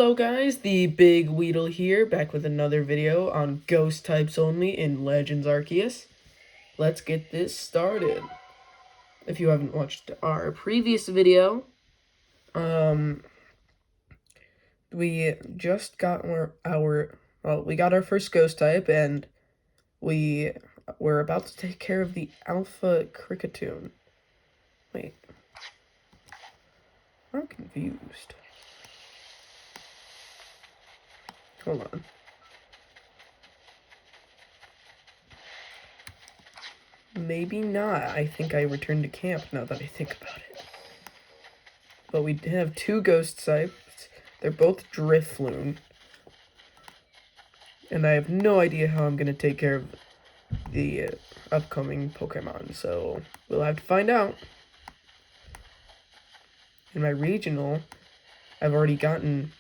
Hello guys, the Big Weedle here, back with another video on ghost types only in Legends Arceus. Let's get this started. If you haven't watched our previous video, we just got we got our first ghost type, and we're about to take care of the Alpha Cricketune. Wait, I'm confused. Hold on. Maybe not. I think I returned to camp now that I think about it. But we have two ghost types. They're both Drifloon. And I have no idea how I'm going to take care of the upcoming Pokemon. So we'll have to find out. In my regional, I've already gotten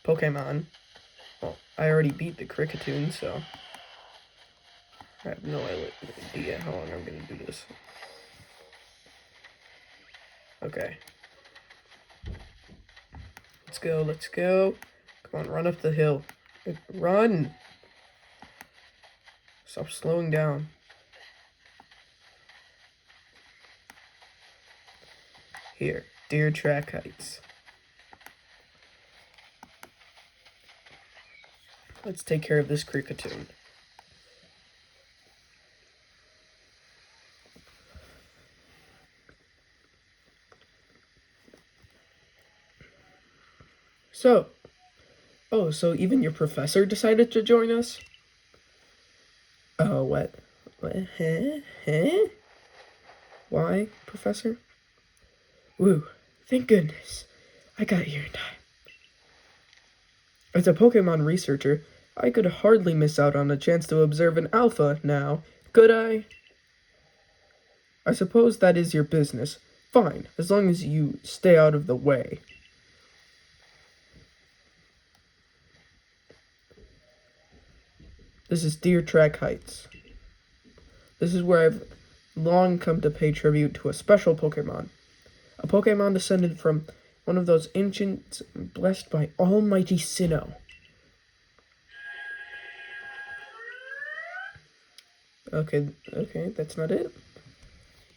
Pokemon. Well, I already beat the Cricketune, so I have no idea how long I'm going to do this. Okay. Let's go. Come on, run up the hill. Run! Stop slowing down. Here, Deer Track Heights. Let's take care of this Cricketune. So even your professor decided to join us? Oh, what? Huh? Why, Professor? Woo, thank goodness. I got here in time. As a Pokemon researcher, I could hardly miss out on a chance to observe an alpha now, could I? I suppose that is your business. Fine, as long as you stay out of the way. This is Deer Track Heights. This is where I've long come to pay tribute to a special Pokemon. A Pokemon descended from one of those ancients blessed by Almighty Sinnoh. Okay, that's not it.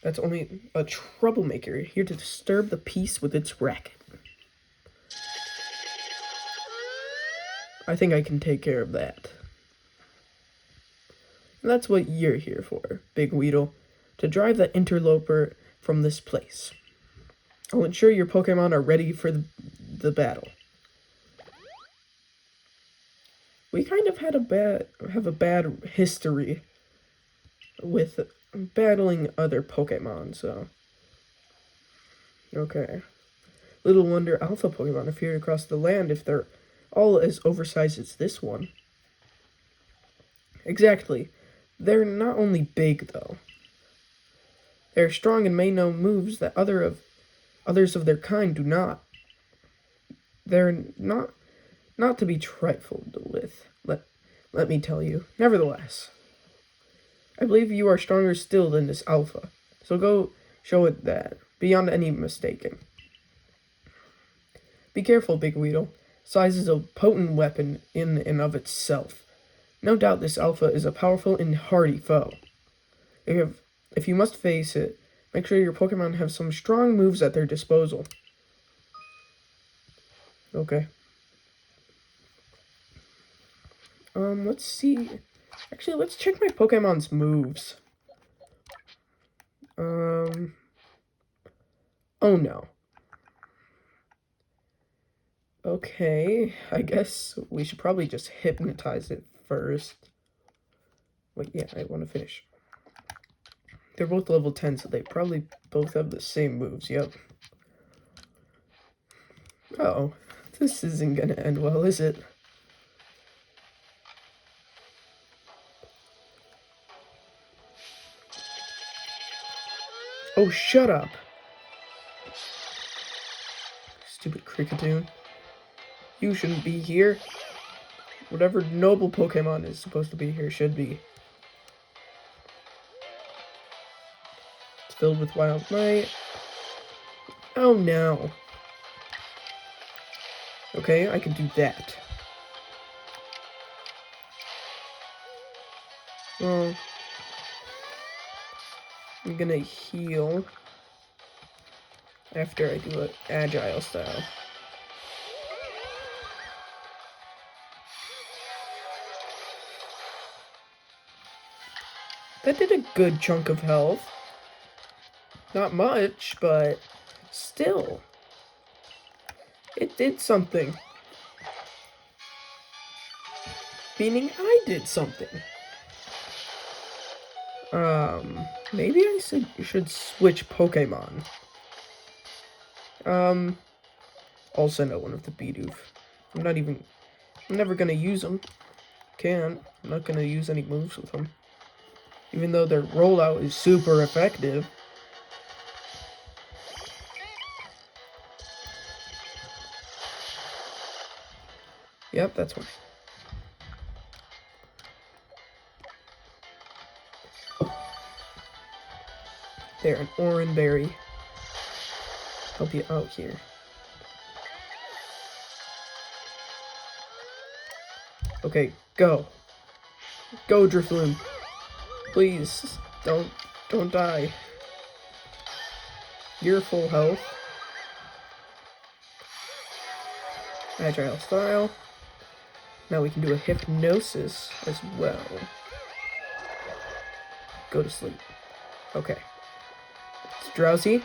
That's only a troublemaker here to disturb the peace with its racket. I think I can take care of that. And that's what you're here for, Big Weedle, to drive that interloper from this place. I'll ensure your Pokemon are ready for the battle. We kind of have a bad history with battling other Pokemon, so... Okay. Little wonder Alpha Pokemon appeared across the land if they're all as oversized as this one. Exactly. They're not only big, though. They're strong and may know moves that others of their kind do not. They're not to be trifled with, let me tell you. Nevertheless, I believe you are stronger still than this Alpha, so go show it that, beyond any mistaking. Be careful, Big Weedle. Size is a potent weapon in and of itself. No doubt this Alpha is a powerful and hardy foe. If you must face it, make sure your Pokemon have some strong moves at their disposal. Okay. Let's see. Actually, let's check my Pokemon's moves. Oh no. Okay, I guess we should probably just hypnotize it first. Wait, yeah, I want to finish. They're both level 10, so they probably both have the same moves, yep. Uh-oh, this isn't gonna end well, is it? Oh, shut up! Stupid Cricketune. You shouldn't be here. Whatever noble Pokemon is supposed to be here should be. It's filled with wild light. Oh no. Okay, I can do that. Well, I'm gonna heal after I do an agile style. That did a good chunk of health. Not much, but still. It did something. Meaning I did something. Maybe I should switch Pokemon. I'll send out one of the Bidoof. I'm never gonna use them. Can't. I'm not gonna use any moves with them. Even though their rollout is super effective. Yep, that's one. There, an Oranberry. Help you out here. Okay, go. Go, Drifloon. Please, don't die. You're full health. Agile style. Now we can do a hypnosis as well. Go to sleep. Okay. It's drowsy.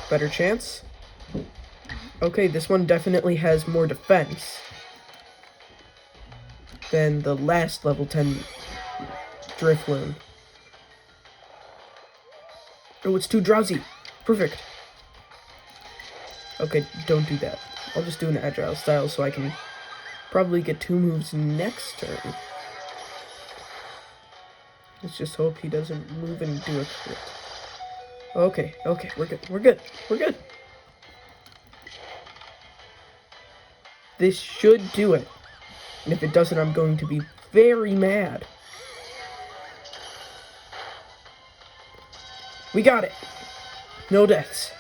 Better chance. Okay, this one definitely has more defense than the last level 10 Drifloon. Oh, it's too drowsy. Perfect. Okay, don't do that. I'll just do an agile style so I can probably get 2 moves next turn. Let's just hope he doesn't move and do a crit. Okay, we're good. This should do it. And if it doesn't, I'm going to be very mad. We got it. No deaths.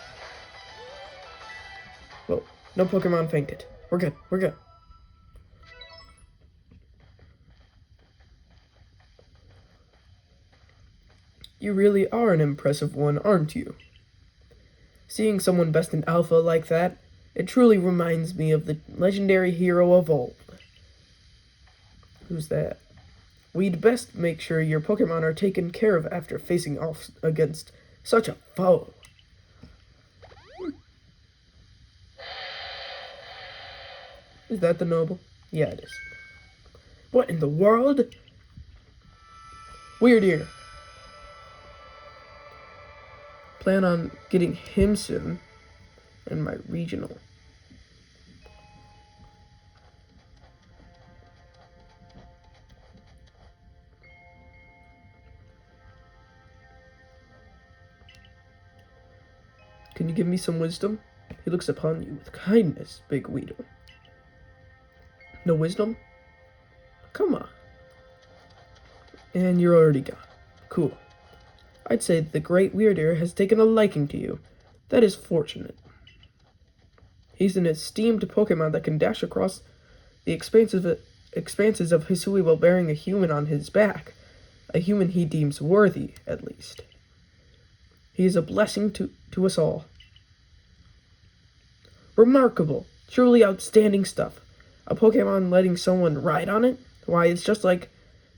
Well, no Pokemon fainted. We're good. You really are an impressive one, aren't you? Seeing someone best in Alpha like that, it truly reminds me of the legendary hero of old. Who's that? We'd best make sure your Pokemon are taken care of after facing off against such a foe. Is that the noble? Yeah, it is. What in the world? Weird Ear. Plan on getting him soon in my regional. Can you give me some wisdom? He looks upon you with kindness, Big Weedle. No wisdom? Come on. And you're already gone. Cool. I'd say the great Weirdeer has taken a liking to you. That is fortunate. He's an esteemed Pokemon that can dash across the expanses of Hisui while bearing a human on his back. A human he deems worthy, at least. He is a blessing to us all. Remarkable. Truly outstanding stuff. A Pokemon letting someone ride on it? Why, it's just like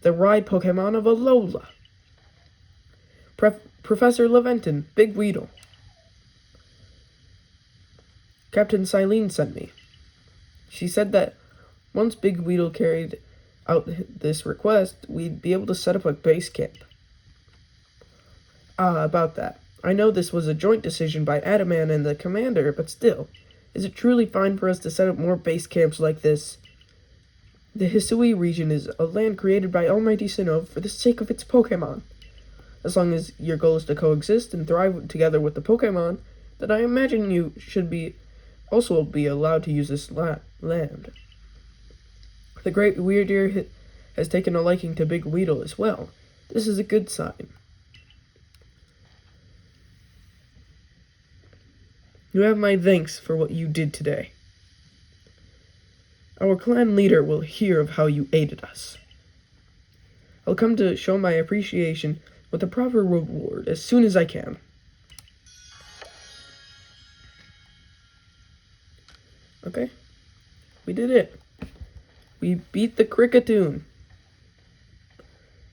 the ride Pokemon of Alola. Professor Leventon, Big Weedle. Captain Silene sent me. She said that once Big Weedle carried out this request, we'd be able to set up a base camp. About that. I know this was a joint decision by Adaman and the commander, but still, is it truly fine for us to set up more base camps like this? The Hisui region is a land created by Almighty Sinnoh for the sake of its Pokemon. As long as your goal is to coexist and thrive together with the Pokemon, then I imagine you should also be allowed to use this land. The Great Weirdeer has taken a liking to Big Weedle as well. This is a good sign. You have my thanks for what you did today. Our clan leader will hear of how you aided us. I'll come to show my appreciation with a proper reward as soon as I can. Okay, we did it. We beat the Cricketoon.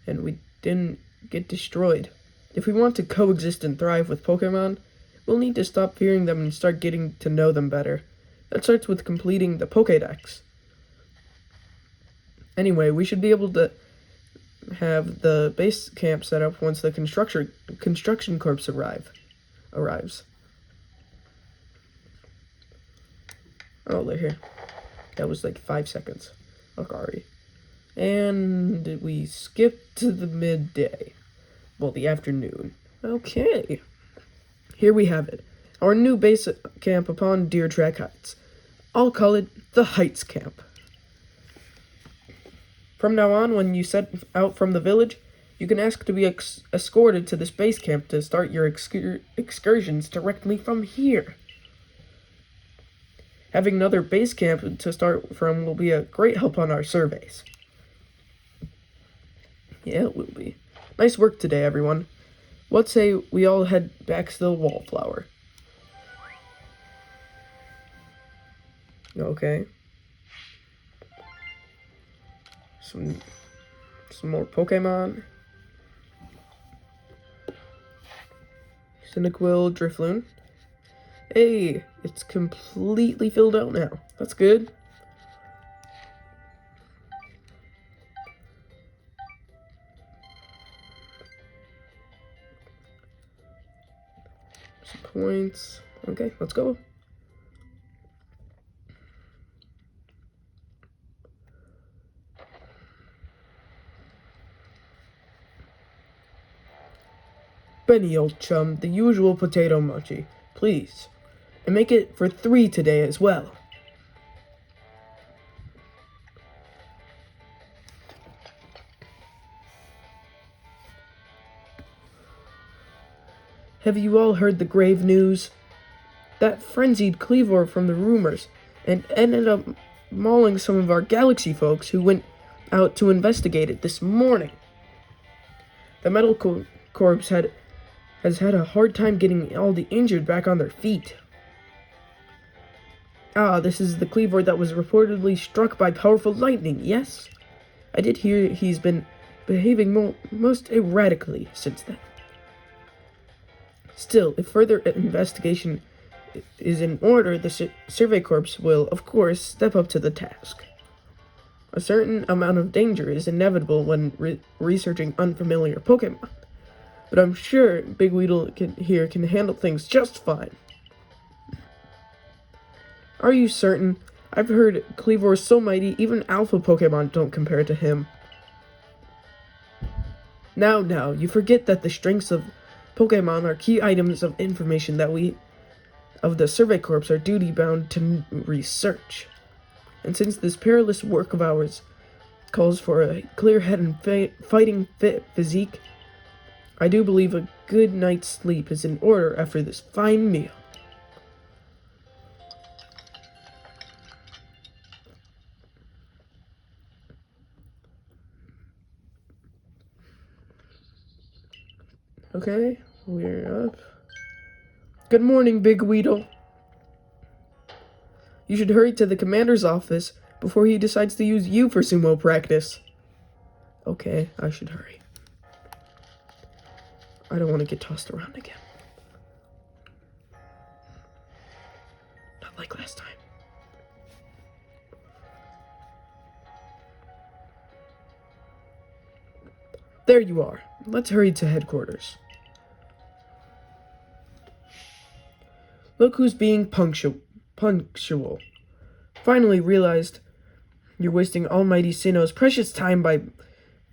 And we didn't get destroyed. If we want to coexist and thrive with Pokemon, we'll need to stop fearing them and start getting to know them better. That starts with completing the Pokédex. Anyway, we should be able to have the base camp set up once the construction corps arrives. Oh, they're here. That was like 5 seconds. Akari. And we skipped to the midday. Well, the afternoon. Okay. Here we have it. Our new base camp upon Deer Track Heights. I'll call it the Heights Camp. From now on, when you set out from the village, you can ask to be escorted to this base camp to start your excursions directly from here. Having another base camp to start from will be a great help on our surveys. Yeah, it will be. Nice work today, everyone. Let's say we all head back to the Wallflower. Okay. Some more Pokemon. Cyndaquil, Drifloon. Hey, it's completely filled out now. That's good. Some points. Okay, let's go. Benny, old chum, the usual potato mochi, please. And make it for 3 today as well. Have you all heard the grave news? That frenzied Cleavor from the rumors and ended up mauling some of our Galaxy folks who went out to investigate it this morning. The medical corps has had a hard time getting all the injured back on their feet. Ah, this is the Cleavor that was reportedly struck by powerful lightning, yes? I did hear he's been behaving most erratically since then. Still, if further investigation is in order, the Survey Corps will, of course, step up to the task. A certain amount of danger is inevitable when researching unfamiliar Pokemon, but I'm sure Big Weedle here can handle things just fine. Are you certain? I've heard Cleavor's so mighty, even alpha Pokemon don't compare to him. Now, you forget that the strengths of Pokemon are key items of information that we of the Survey Corps are duty-bound to research. And since this perilous work of ours calls for a clear head and fighting fit physique, I do believe a good night's sleep is in order after this fine meal. Okay, we're up. Good morning, Big Weedle. You should hurry to the commander's office before he decides to use you for sumo practice. Okay, I should hurry. I don't want to get tossed around again. Not like last time. There you are. Let's hurry to headquarters. Look who's being punctual. Finally realized you're wasting Almighty Sinnoh's precious time by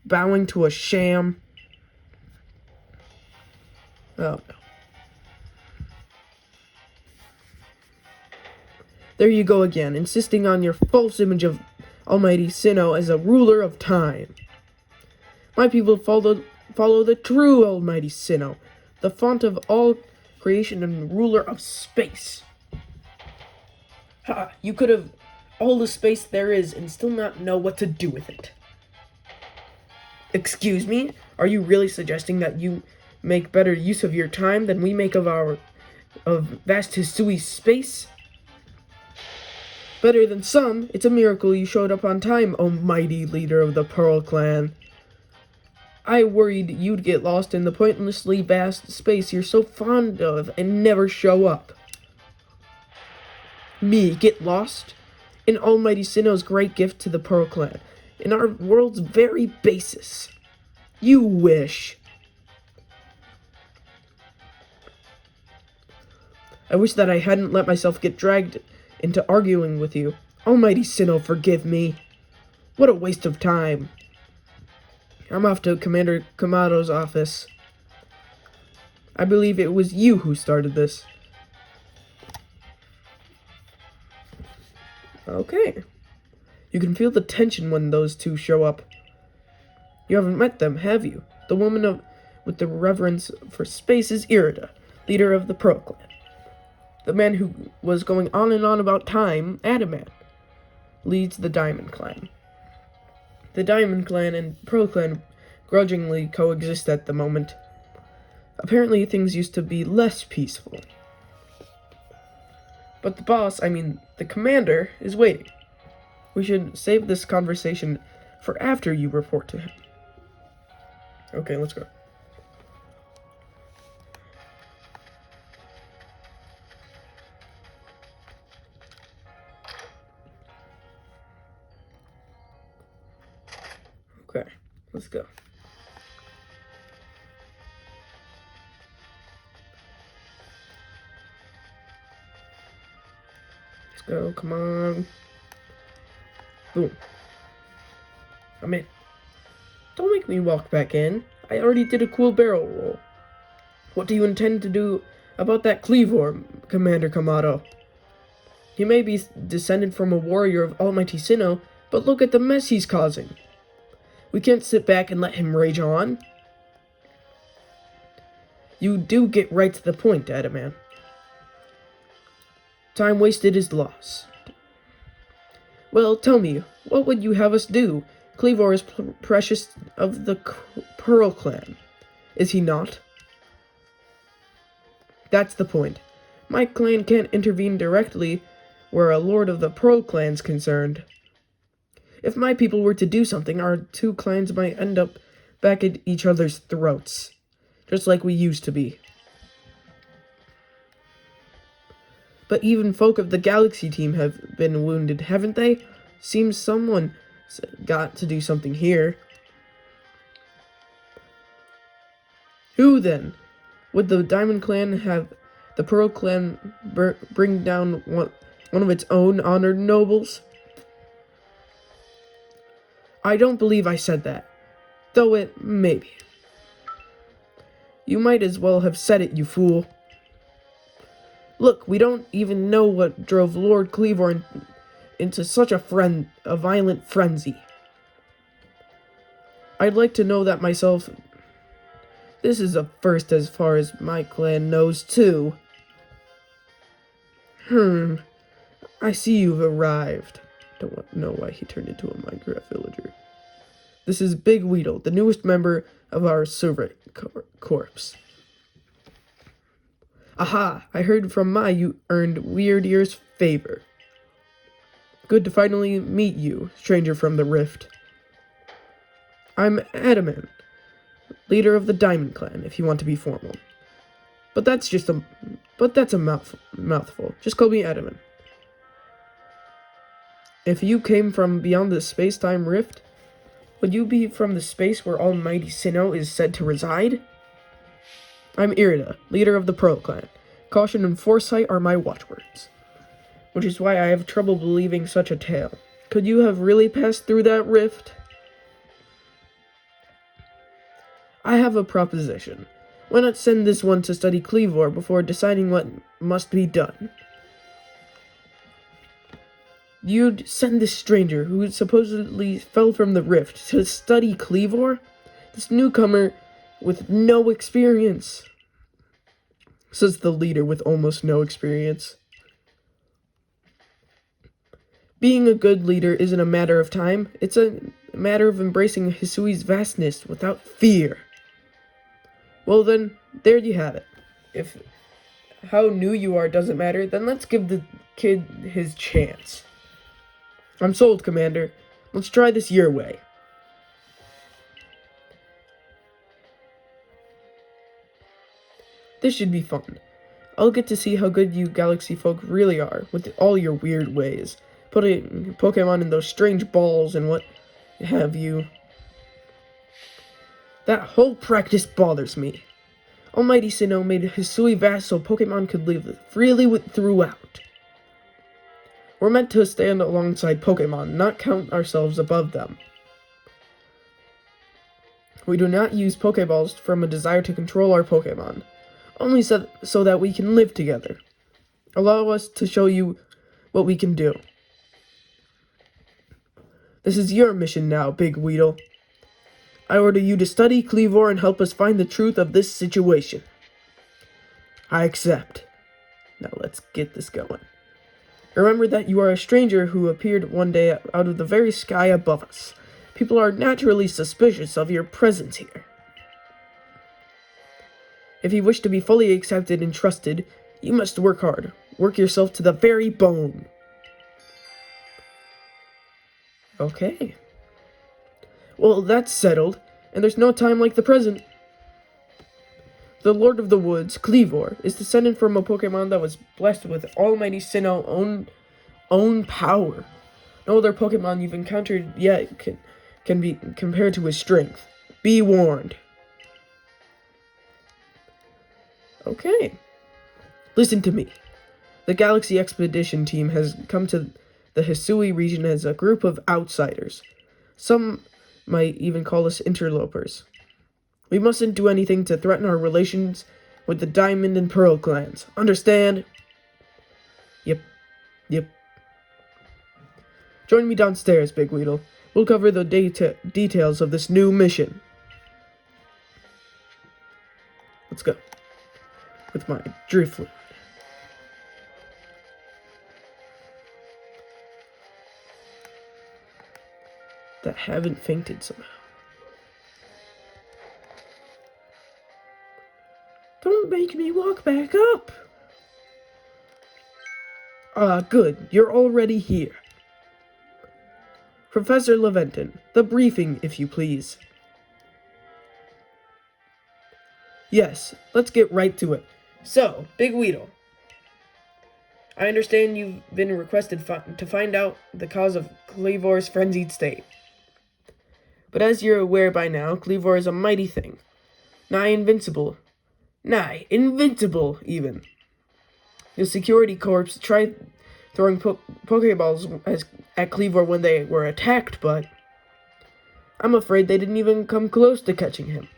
bowing to a sham. Oh, no. There you go again, insisting on your false image of Almighty Sinnoh as a ruler of time. My people follow the true Almighty Sinnoh, the font of all creation and ruler of space. Ha! You could have all the space there is and still not know what to do with it. Excuse me? Are you really suggesting that you make better use of your time than we make of vast Hisui space? Better than some, it's a miracle you showed up on time, O mighty leader of the Pearl Clan. I worried you'd get lost in the pointlessly vast space you're so fond of and never show up. Me, get lost? In Almighty Sinnoh's great gift to the Pearl Clan, in our world's very basis. You wish. I wish that I hadn't let myself get dragged into arguing with you. Almighty Sinnoh, forgive me. What a waste of time. I'm off to Commander Kamado's office. I believe it was you who started this. Okay. You can feel the tension when those two show up. You haven't met them, have you? The woman with the reverence for space is Irida, leader of the Pearl Clan. The man who was going on and on about time, Adaman, leads the Diamond Clan. The Diamond Clan and Pearl Clan grudgingly coexist at the moment. Apparently things used to be less peaceful. But the boss, the commander, is waiting. We should save this conversation for after you report to him. Okay, let's go. Okay, let's go. Let's go, come on. Boom. I'm in. Don't make me walk back in. I already did a cool barrel roll. What do you intend to do about that Cleavor, Commander Kamado? He may be descended from a warrior of Almighty Sinnoh, but look at the mess he's causing. We can't sit back and let him rage on. You do get right to the point, Adaman. Time wasted is lost. Well, tell me, what would you have us do? Cleavor is precious of the Pearl Clan, is he not? That's the point. My clan can't intervene directly where a lord of the Pearl Clan's concerned. If my people were to do something, our two clans might end up back at each other's throats, just like we used to be. But even folk of the Galaxy team have been wounded, haven't they? Seems someone got to do something here. Who then? Would the Diamond Clan have the Pearl Clan bring down one of its own honored nobles? I don't believe I said that, though it may be. You might as well have said it, you fool. Look, we don't even know what drove Lord Cleavor into such a violent frenzy. I'd like to know that myself. This is a first as far as my clan knows, too. I see you've arrived. Don't know why he turned into a Minecraft villager. This is Big Weedle, the newest member of our Servant Corps. Aha! I heard from Mai you earned Weird Ear's favor. Good to finally meet you, stranger from the Rift. I'm Adaman, leader of the Diamond Clan, if you want to be formal. But that's a mouthful. Just call me Adaman. If you came from beyond the space-time rift, would you be from the space where Almighty Sinnoh is said to reside? I'm Irida, leader of the Pearl Clan. Caution and foresight are my watchwords, which is why I have trouble believing such a tale. Could you have really passed through that rift? I have a proposition. Why not send this one to study Cleavor before deciding what must be done? You'd send this stranger, who supposedly fell from the rift, to study Cleavor? This newcomer with no experience, says the leader with almost no experience. Being a good leader isn't a matter of time. It's a matter of embracing Hisui's vastness without fear. Well then, there you have it. If how new you are doesn't matter, then let's give the kid his chance. I'm sold, Commander. Let's try this your way. This should be fun. I'll get to see how good you galaxy folk really are, with all your weird ways. Putting Pokemon in those strange balls and what have you. That whole practice bothers me. Almighty Sinnoh made Hisui vast so Pokemon could live freely throughout. We're meant to stand alongside Pokemon, not count ourselves above them. We do not use Pokeballs from a desire to control our Pokemon, only so that we can live together. Allow us to show you what we can do. This is your mission now, Big Weedle. I order you to study Kleavor and help us find the truth of this situation. I accept. Now let's get this going. Remember that you are a stranger who appeared one day out of the very sky above us. People are naturally suspicious of your presence here. If you wish to be fully accepted and trusted, you must work hard. Work yourself to the very bone. Okay. Well, that's settled, and there's no time like the present. The Lord of the Woods, Kleavor, is descended from a Pokemon that was blessed with Almighty Sinnoh's own power. No other Pokemon you've encountered yet can be compared to his strength. Be warned. Okay. Listen to me. The Galaxy Expedition team has come to the Hisui region as a group of outsiders. Some might even call us interlopers. We mustn't do anything to threaten our relations with the Diamond and Pearl clans. Understand? Yep. Join me downstairs, Big Weedle. We'll cover the details of this new mission. Let's go. With my Drifloon. That haven't fainted somehow. Don't make me walk back up. Good. You're already here. Professor Leventon, the briefing, if you please. Yes, let's get right to it. So, Big Weedle, I understand you've been requested to find out the cause of Kleavor's frenzied state. But as you're aware by now, Kleavor is a mighty thing. Nigh invincible, even. The security corps tried throwing Pokeballs at Kleavor when they were attacked, but I'm afraid they didn't even come close to catching him.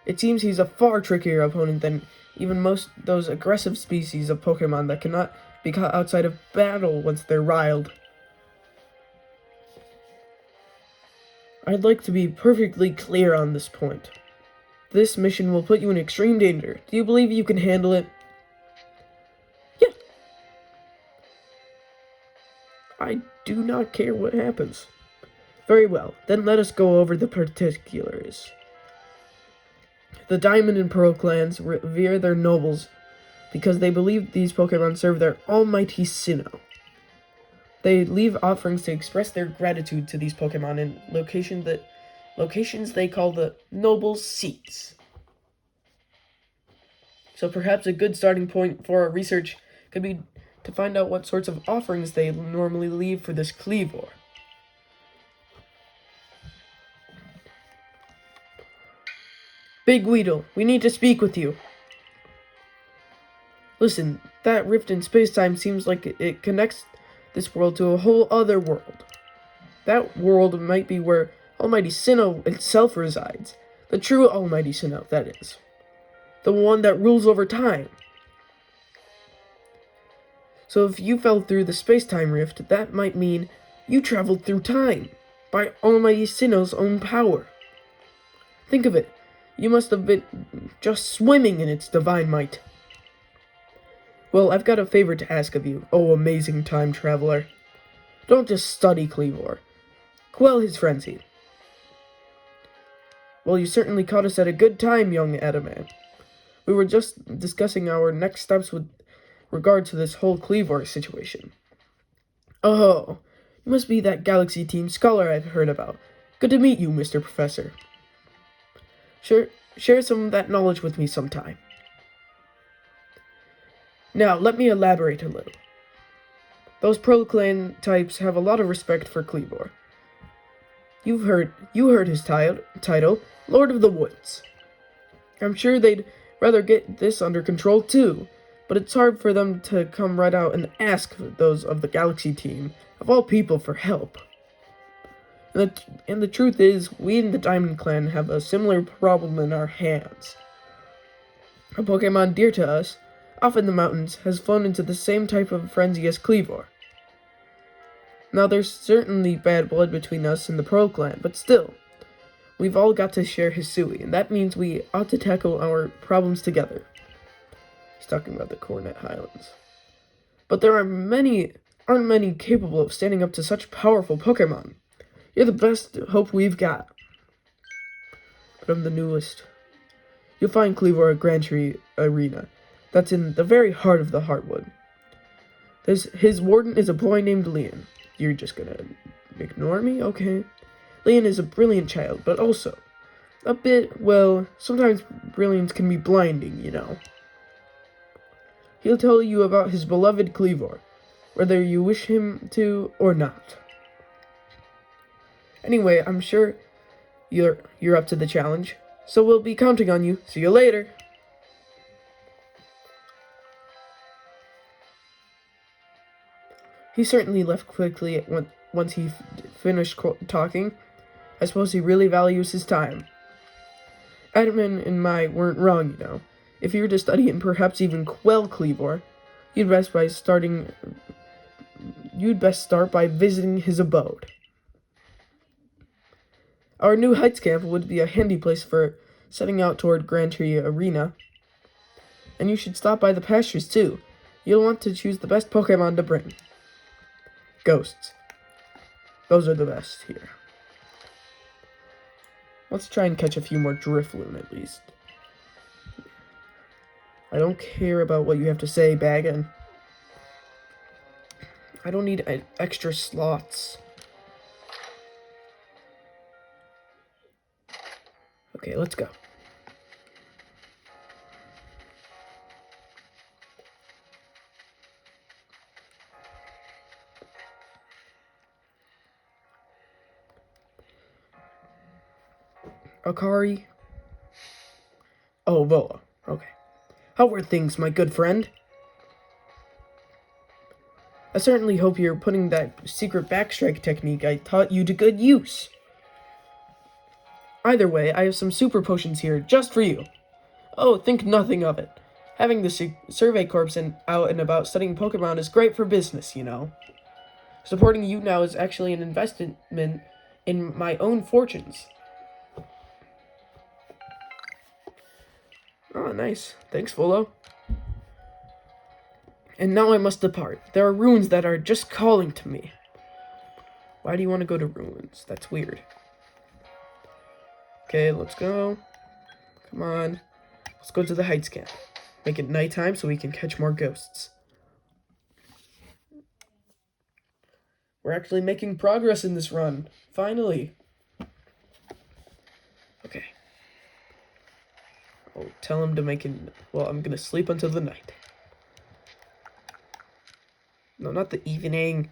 It seems he's a far trickier opponent than even most those aggressive species of Pokemon that cannot be caught outside of battle once they're riled. I'd like to be perfectly clear on this point. This mission will put you in extreme danger. Do you believe you can handle it? Yeah. I do not care what happens. Very well, then let us go over the particulars. The Diamond and Pearl clans revere their nobles because they believe these Pokemon serve their almighty Sinnoh. They leave offerings to express their gratitude to these Pokemon in locations they call the noble seats. So perhaps a good starting point for our research could be to find out what sorts of offerings they normally leave for this Kleavor. Big Weedle, we need to speak with you. Listen, that rift in space-time seems like it connects this world to a whole other world. That world might be where Almighty Sinnoh itself resides. The true Almighty Sinnoh, that is. The one that rules over time. So if you fell through the space-time rift, that might mean you traveled through time by Almighty Sinnoh's own power. Think of it. You must have been just swimming in its divine might. Well, I've got a favor to ask of you, oh amazing time traveler. Don't just study Cleavor. Quell his frenzy. Well, you certainly caught us at a good time, young Adame. We were just discussing our next steps with regard to this whole Cleavor situation. Oh, you must be that Galaxy Team scholar I've heard about. Good to meet you, Mr. Professor. Share some of that knowledge with me sometime. Now, let me elaborate a little. Those Pro-Clan types have a lot of respect for Cleavor. You heard his title, Lord of the Woods. I'm sure they'd rather get this under control too, but it's hard for them to come right out and ask those of the Galaxy Team, of all people, for help. And the truth is, we in the Diamond Clan have a similar problem in our hands. A Pokemon dear to us, off in the mountains, has flown into the same type of frenzy as Cleavor. Now, there's certainly bad blood between us and the Pearl Clan, but still, we've all got to share Hisui, and that means we ought to tackle our problems together. He's talking about the Coronet Highlands. But there aren't many capable of standing up to such powerful Pokemon. You're the best hope we've got. But I'm the newest. You'll find Cleavor at Grand Tree Arena. That's in the very heart of the Heartwood. His warden is a boy named Leon. You're just gonna ignore me? Okay. Leon is a brilliant child, but also a bit, well, sometimes brilliance can be blinding, you know. He'll tell you about his beloved Cleavor, whether you wish him to or not. Anyway, I'm sure you're up to the challenge, so we'll be counting on you. See you later. He certainly left quickly once he finished talking. I suppose he really values his time. Adamant and Mai weren't wrong, you know. If you were to study and perhaps even quell Cleavor, you'd best start by visiting his abode. Our new Heights camp would be a handy place for setting out toward Grand Tree Arena. And you should stop by the pastures too. You'll want to choose the best Pokemon to bring. Ghosts. Those are the best here. Let's try and catch a few more Drifloon at least. I don't care about what you have to say, Baggin. I don't need extra slots. Okay, let's go. Akari. Oh, Vola. Okay. How are things, my good friend? I certainly hope you're putting that secret backstrike technique I taught you to good use. Either way, I have some super potions here just for you. Oh, think nothing of it. Having the Survey Corps out and about studying Pokemon is great for business, you know. Supporting you now is actually an investment in my own fortunes. Oh, nice. Thanks, Volo. And now I must depart. There are ruins that are just calling to me. Why do you want to go to ruins? That's weird. Okay, let's go. Come on. Let's go to the Heights camp. Make it nighttime so we can catch more ghosts. We're actually making progress in this run. Finally. Okay. I'll tell him to make it... Well, I'm gonna sleep until the night. No, not the evening.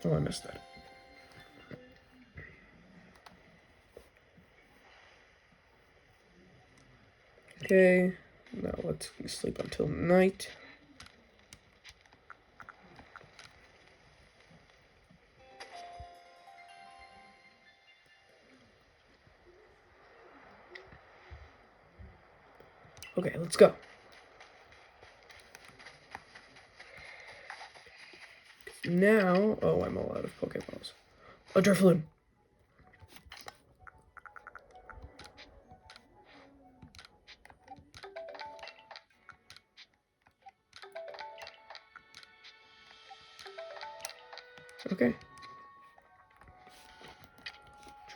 Oh, I missed that. Okay. Now let's sleep until night. Okay, let's go. Now, oh, I'm all out of Pokeballs. A Drifloon. Okay.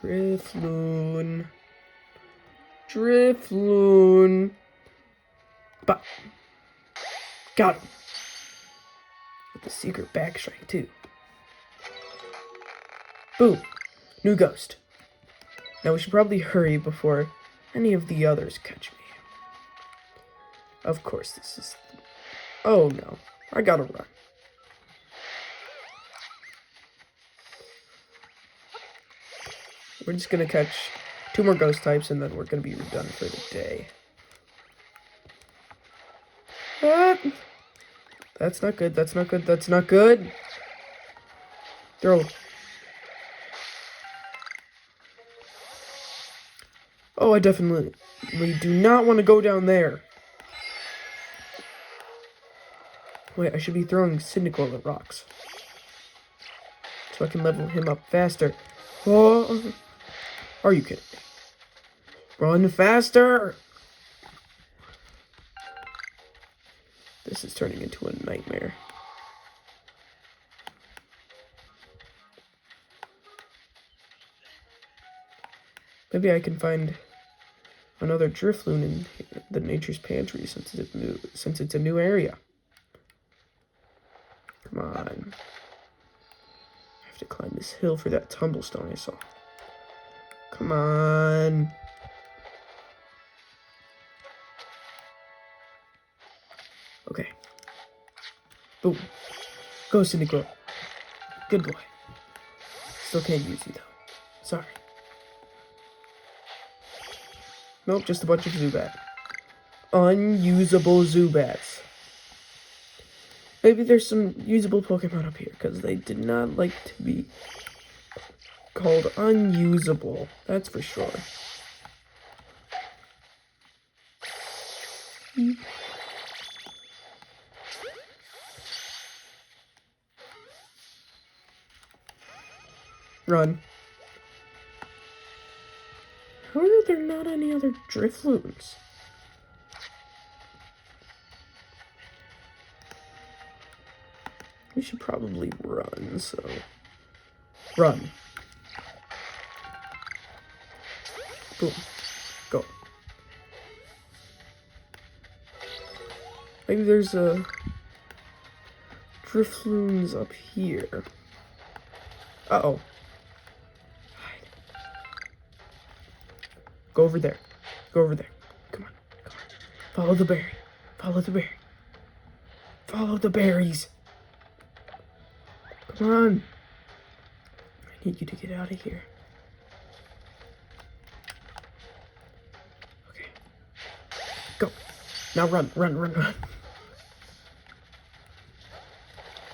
Drifloon. Drifloon. Bop. Got him. With the secret backstrike, too. Boom. New ghost. Now we should probably hurry before any of the others catch me. Of course, this is... Oh, no. I gotta run. We're just gonna catch 2 more ghost types, and then we're gonna be done for the day. Ah! That's not good, that's not good, that's not good! Throw. Oh, I definitely do not want to go down there. Wait, I should be throwing Cyndaquil at rocks. So I can level him up faster. Oh, are you kidding me? Run faster! This is turning into a nightmare. Maybe I can find another Drifloon in the Nature's Pantry since it's a new area. Come on. I have to climb this hill for that tumblestone I saw. Come on. Okay. Boom. Go, Cyndaquil. Good boy. Still can't use you, though. Sorry. Nope, just a bunch of Zubats. Unusable Zubats. Maybe there's some usable Pokemon up here, because they did not like to be called unusable. That's for sure. Run. How are there not any other Drifloons? We should probably run, so... Run. Boom. Go. Maybe there's a... Drifloons up here. Uh-oh. Go over there. Go over there. Come on. Come on. Follow the berry. Follow the berry. Follow the berries. Come on. I need you to get out of here. Okay. Go. Now run, run, run, run.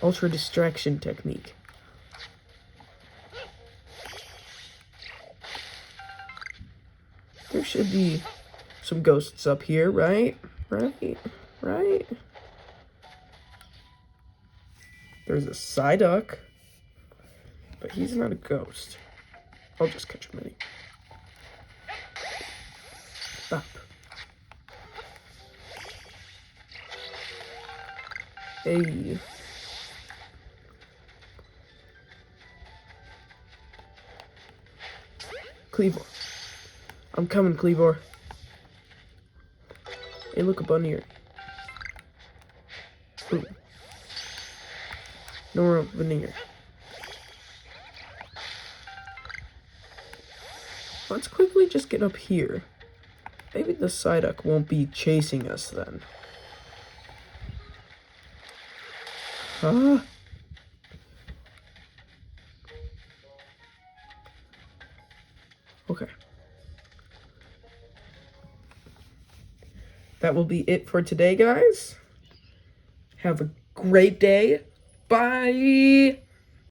Ultra distraction technique. There should be some ghosts up here, right? Right? There's a Psyduck, but he's not a ghost. I'll just catch him anyway. Up. Hey. Cleavor. I'm coming, Cleavor. Hey, look, a bunny here. Ooh. No more veneer. Let's quickly just get up here. Maybe the Psyduck won't be chasing us then. Huh? Okay. That will be it for today, guys. Have a great day. Bye.